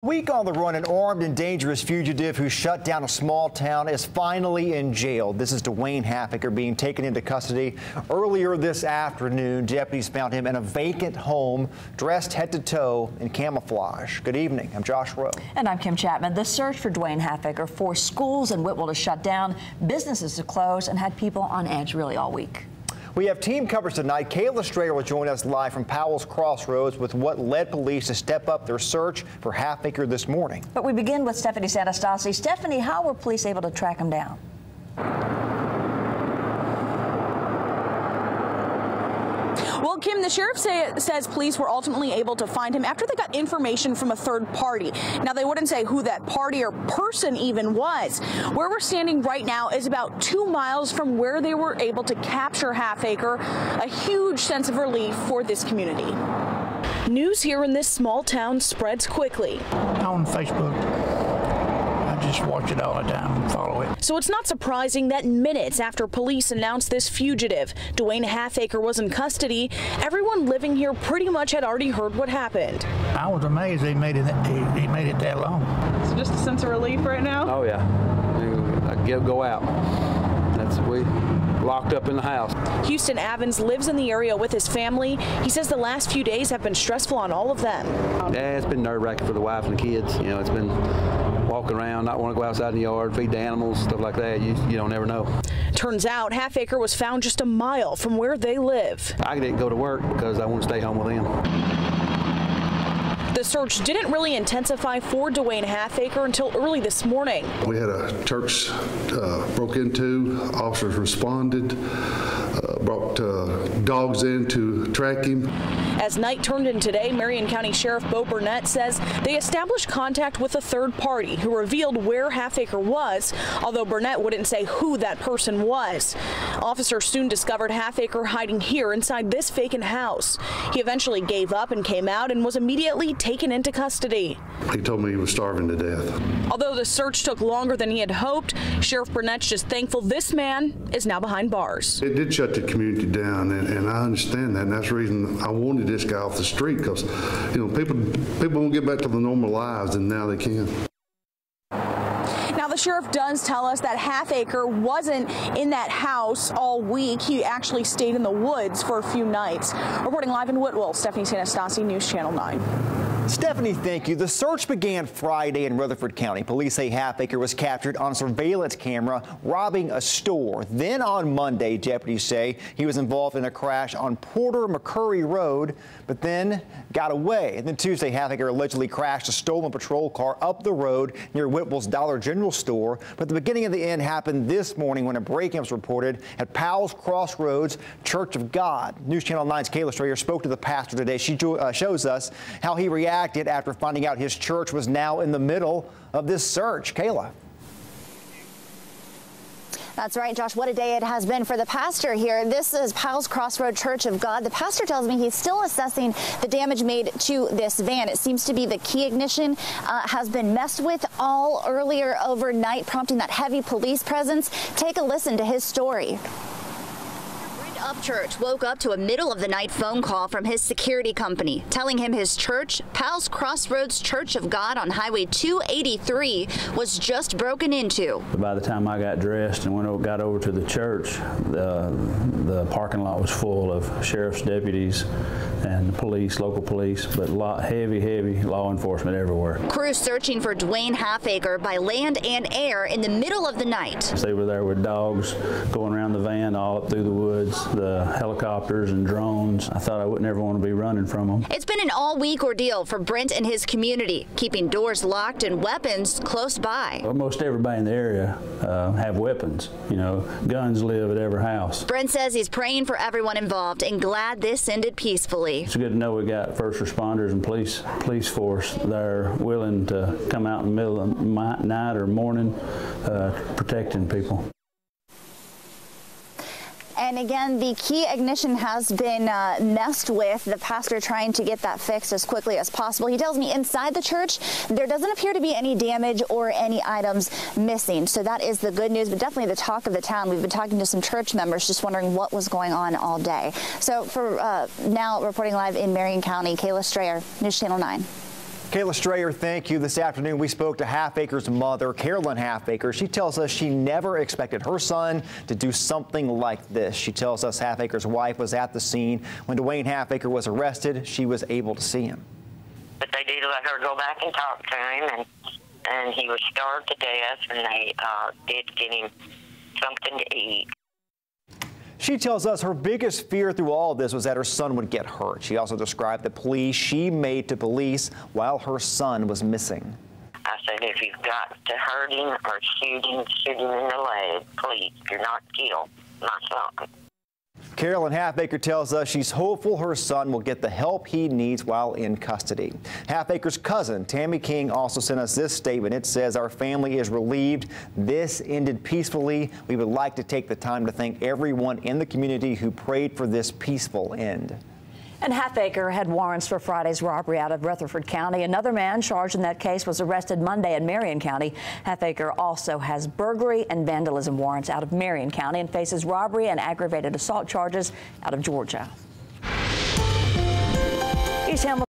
Week on the run, an armed and dangerous fugitive who shut down a small town is finally in jail. This is Dewayne Halfacre being taken into custody. Earlier this afternoon, deputies found him in a vacant home, dressed head to toe in camouflage. Good evening. I'm Josh Rowe. And I'm Kim Chapman. The search for Dewayne Halfacre forced schools in Whitwell to shut down, businesses to close, and had people on edge really all week. We have team coverage tonight. Kayla Strayer will join us live from Powell's Crossroads with what led police to step up their search for Halfacre this morning. But we begin with Stephanie Sanastasi. Stephanie, how were police able to track him down? Well, Kim, the sheriff says police were ultimately able to find him after they got information from a third party. Now, they wouldn't say who that party or person even was. Where we're standing right now is about 2 miles from where they were able to capture Halfacre, a huge sense of relief for this community. News here in this small town spreads quickly. On Facebook. I just watch it all the time and follow it. So it's not surprising that minutes after police announced this fugitive, Dewayne Halfacre, was in custody, everyone living here pretty much had already heard what happened. I was amazed he made it that long. It's just a sense of relief right now? Oh, yeah. I go out. We locked up in the house. Houston Evans lives in the area with his family. He says the last few days have been stressful on all of them. Yeah, it's been nerve-wracking for the wife and the kids. You know, it's been walking around, not want to go outside in the yard, feed the animals, stuff like that. You don't ever know. Turns out Halfacre was found just a mile from where they live. I didn't go to work because I want to stay home with them. The search didn't really intensify for Dewayne Halfacre until early this morning. We had a church broke into, officers responded, brought dogs in to track him. As night turned in today, Marion County Sheriff Bo Burnett says they established contact with a third party who revealed where Halfacre was, although Burnett wouldn't say who that person was. Officers soon discovered Halfacre hiding here inside this vacant house. He eventually gave up and came out and was immediately taken into custody. He told me he was starving to death. Although the search took longer than he had hoped, Sheriff Burnett's just thankful this man is now behind bars. It did shut the community down, and I understand that, and that's the reason I wanted this guy off the street, because people won't get back to the normal lives, and now they can. Now, the sheriff does tell us that Halfacre wasn't in that house all week. He actually stayed in the woods for a few nights. Reporting live in Whitwell, Stephanie Sanastasi, News Channel 9. Stephanie, thank you. The search began Friday in Rutherford County. Police say Halfacre was captured on a surveillance camera robbing a store. Then on Monday, deputies say he was involved in a crash on Porter McCurry Road, but then got away. And then Tuesday, Halfacre allegedly crashed a stolen patrol car up the road near Whitwell's Dollar General store. But the beginning of the end happened this morning when a break-in was reported at Powell's Crossroads Church of God. News Channel 9's Kayla Strayer spoke to the pastor today. She shows us how he reacted after finding out his church was now in the middle of this search. Kayla. That's right, Josh. What a day it has been for the pastor here. This is Powell's Crossroad Church of God. The pastor tells me he's still assessing the damage made to this van. It seems to be the key ignition has been messed with all earlier overnight, prompting that heavy police presence. Take a listen to his story. Upchurch woke up to a middle-of-the-night phone call from his security company telling him his church, Powell's Crossroads Church of God on Highway 283, was just broken into. By the time I got dressed and got over to the church, the parking lot was full of sheriff's deputies and police, local police, but heavy law enforcement everywhere. Crews searching for Dewayne Halfacre by land and air in the middle of the night. They were there with dogs going around the van all up through the woods, the helicopters and drones. I thought I wouldn't ever want to be running from them. It's been an all-week ordeal for Brent and his community, keeping doors locked and weapons close by. Well, most everybody in the area have weapons. You know, guns live at every house. Brent says he's praying for everyone involved and glad this ended peacefully. It's good to know we got first responders and police force that are willing to come out in the middle of the night or morning protecting people. And again, the key ignition has been messed with. The pastor trying to get that fixed as quickly as possible. He tells me inside the church, there doesn't appear to be any damage or any items missing. So that is the good news, but definitely the talk of the town. We've been talking to some church members just wondering what was going on all day. So for now, reporting live in Marion County, Kayla Strayer, News Channel 9. Kayla Strayer, thank you. This afternoon, we spoke to Halfacre's mother, Carolyn Halfacre. She tells us she never expected her son to do something like this. She tells us Halfacre's wife was at the scene when Dewayne Halfacre was arrested. She was able to see him. But they did let her go back and talk to him, and he was starved to death, and they did get him something to eat. She tells us her biggest fear through all of this was that her son would get hurt. She also described the plea she made to police while her son was missing. I said, if you've got to hurt him or shoot him in the leg, please, do not kill my son. Carolyn Halfacre tells us she's hopeful her son will get the help he needs while in custody. Halfacre's cousin, Tammy King, also sent us this statement. It says, our family is relieved this ended peacefully. We would like to take the time to thank everyone in the community who prayed for this peaceful end. And Halfacre had warrants for Friday's robbery out of Rutherford County. Another man charged in that case was arrested Monday in Marion County. Halfacre also has burglary and vandalism warrants out of Marion County and faces robbery and aggravated assault charges out of Georgia. East Hamilton